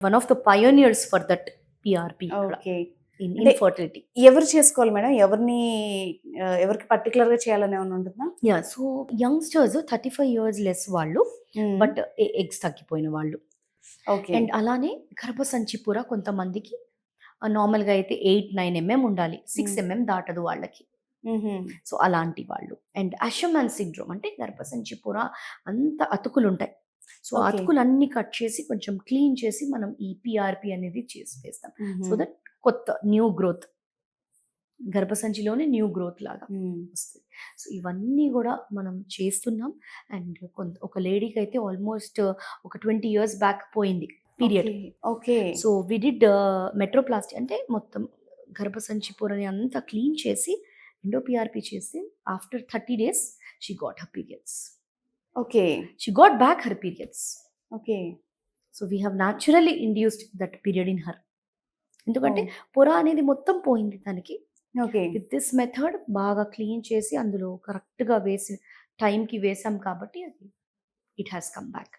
One of the pioneers for that PRP ఇక్కడ okay. In అంటే infertility. ఎవరు చేసుకోవాలి మేడం? ఎవరికి పర్టిక్యులర్‌గా చేయాలని ఏమన్నా ఉంటుందా? Yeah! So youngsters 35 years less వాళ్ళు, హ్మ్. బట్ ఎగ్స్ తగ్గిపోయిన వాళ్ళు. ఓకే. అండ్ అలానే గర్భసంచి పొర కొంతమందికి నార్మల్‌గా అయితే 8, 9 ఉండాలి. 6 దాటదు వాళ్ళకి. హుహు. సో అలాంటి వాళ్ళు. అండ్ అషమాన్ సిండ్రోమ్ అంటే గర్భసంచి పొర అంత అతుకులుంటాయి. సో ఆ ఓకే. అతుకులన్నీ కట్ చేసి కొంచెం క్లీన్ చేసి మనం ఈ పిఆర్పి అనేది చేసి వేస్తాం. హుహు. సో దట్ కొత్త న్యూ గ్రోత్, గర్భసంచిలోనే న్యూ గ్రోత్ లాగా హ్మ్. వస్తుంది. సో ఇవన్నీ గూడా మనం చేస్తున్నాం. అండ్ ఒక లేడీకైతే ఆల్మోస్ట్ ఒక 20 ఇయర్స్ బ్యాక్ పోయింది period. Okay. Okay. So we did metroplasty అంటే మొత్తం గర్భసంచి పొరని అంతా క్లీన్ చేసి ఎండోపిఆర్పి చేసి after 30 days she got her periods. Okay. She got back her periods. Okay. So we have naturally induced that period in her. ఎందుకంటే oh! పొర అనేది మొత్తం పోయింది తనకి. ఓకే. విత్ దిస్ మెథడ్ బాగా క్లీన్ చేసి అందులో కరెక్ట్‌గా వేసి టైంకి వేసాం కాబట్టి అది ఇట్ హాస్ కమ్ బ్యాక్.